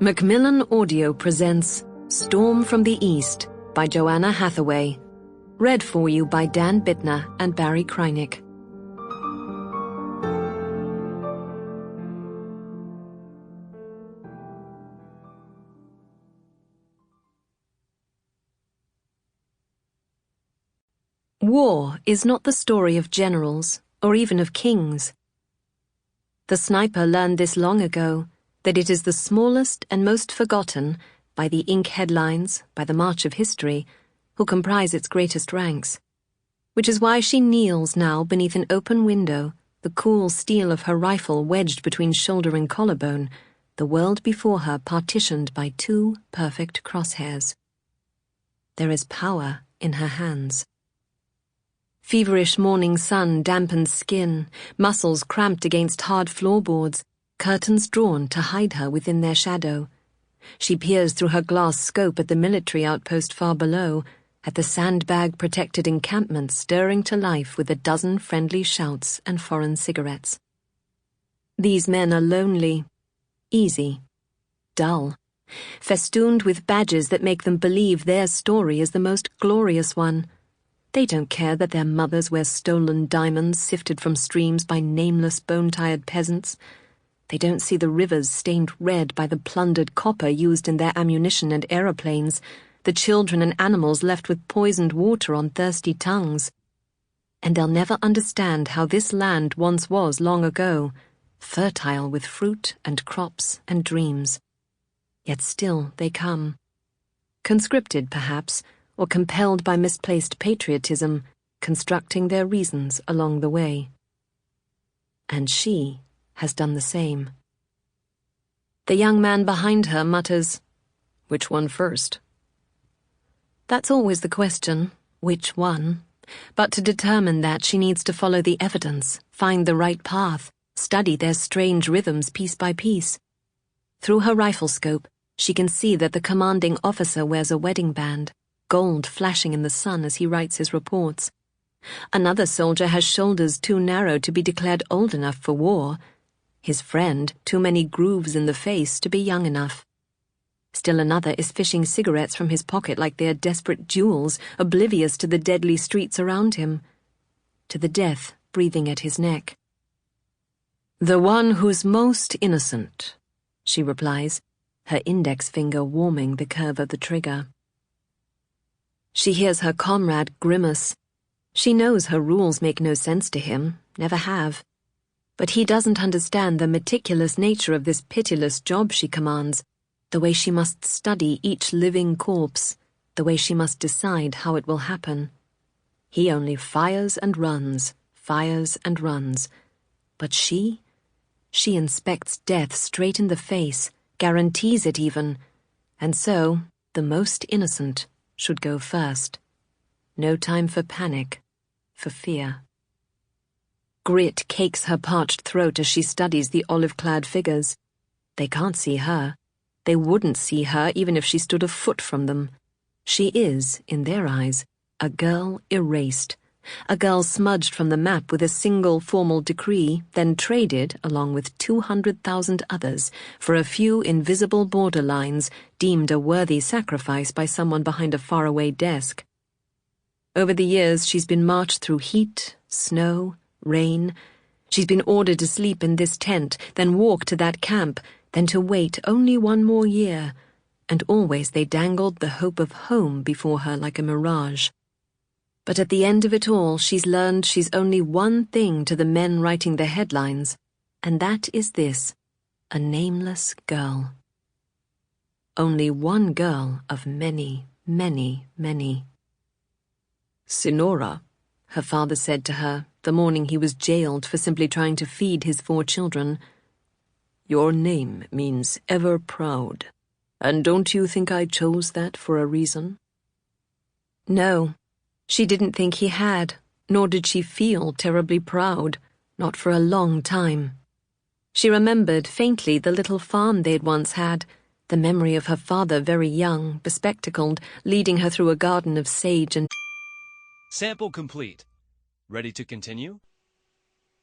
Macmillan Audio presents Storm from the East by Joanna Hathaway. Read for you by Dan Bittner and Barrie Kreinik. War is not the story of generals or even of kings. The sniper learned this long ago, that it is the smallest and most forgotten, by the ink headlines, by the march of history, who comprise its greatest ranks. Which is why she kneels now beneath an open window, the cool steel of her rifle wedged between shoulder and collarbone, the world before her partitioned by two perfect crosshairs. There is power in her hands. Feverish morning sun dampened skin, muscles cramped against hard floorboards, curtains drawn to hide her within their shadow. She peers through her glass scope at the military outpost far below, at the sandbag-protected encampment stirring to life with a dozen friendly shouts and foreign cigarettes. These men are lonely, easy, dull, festooned with badges that make them believe their story is the most glorious one. They don't care that their mothers wear stolen diamonds sifted from streams by nameless bone-tired peasants. They don't see the rivers stained red by the plundered copper used in their ammunition and aeroplanes, the children and animals left with poisoned water on thirsty tongues. And they'll never understand how this land once was long ago, fertile with fruit and crops and dreams. Yet still they come. Conscripted, perhaps, or compelled by misplaced patriotism, constructing their reasons along the way. And she has done the same. The young man behind her mutters, "Which one first?" That's always the question, which one? But to determine that, she needs to follow the evidence, find the right path, study their strange rhythms piece by piece. Through her rifle scope, she can see that the commanding officer wears a wedding band, gold flashing in the sun as he writes his reports. Another soldier has shoulders too narrow to be declared old enough for war. His friend, too many grooves in the face to be young enough. Still another is fishing cigarettes from his pocket like they are desperate jewels, oblivious to the deadly streets around him, to the death breathing at his neck. "The one who's most innocent," she replies, her index finger warming the curve of the trigger. She hears her comrade grimace. She knows her rules make no sense to him, never have. But he doesn't understand the meticulous nature of this pitiless job she commands, the way she must study each living corpse, the way she must decide how it will happen. He only fires and runs, but she inspects death straight in the face, guarantees it even, and so the most innocent should go first. No time for panic, for fear. Grit cakes her parched throat as she studies the olive-clad figures. They can't see her. They wouldn't see her even if she stood a foot from them. She is, in their eyes, a girl erased, a girl smudged from the map with a single formal decree, then traded, along with 200,000 others, for a few invisible border lines, deemed a worthy sacrifice by someone behind a faraway desk. Over the years, she's been marched through heat, snow, rain. She's been ordered to sleep in this tent, then walk to that camp, then to wait only one more year, and always they dangled the hope of home before her like a mirage. But at the end of it all, she's learned she's only one thing to the men writing the headlines, and that is this: a nameless girl. Only one girl of many, many, many. "Sinora," her father said to her the morning he was jailed for simply trying to feed his 4 children, "your name means ever proud, and don't you think I chose that for a reason?" No, she didn't think he had, nor did she feel terribly proud, not for a long time. She remembered faintly the little farm they'd once had, the memory of her father very young, bespectacled, leading her through a garden of sage and... Sample complete. Ready to continue?